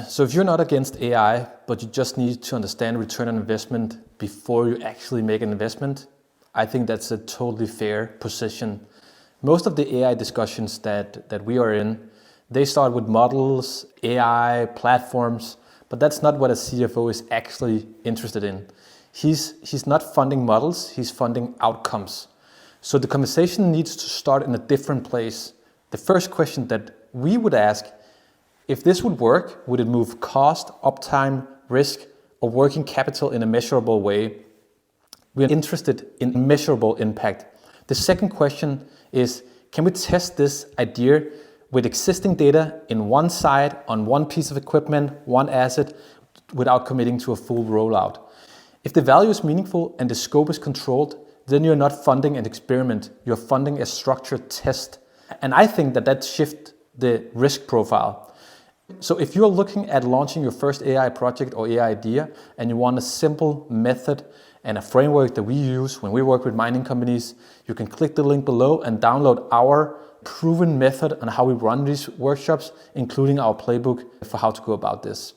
So if you're not against AI, but you just need to understand return on investment before you actually make an investment, I think that's a totally fair position. Most of the AI discussions that we are in, they start with models, AI, platforms, but that's not what a CFO is actually interested in. He's not funding models, he's funding outcomes. So the conversation needs to start in a different place. The first question that we would ask, if this would work, would it move cost, uptime, risk, or working capital in a measurable way? We're interested in measurable impact. The second question is, can we test this idea with existing data in one site, on one piece of equipment, one asset, without committing to a full rollout? If the value is meaningful and the scope is controlled, then you're not funding an experiment, you're funding a structured test. And I think that shifts the risk profile. So if you're looking at launching your first AI project or AI idea, and you want a simple method and a framework that we use when we work with mining companies, you can click the link below and download our proven method on how we run these workshops, including our playbook for how to go about this.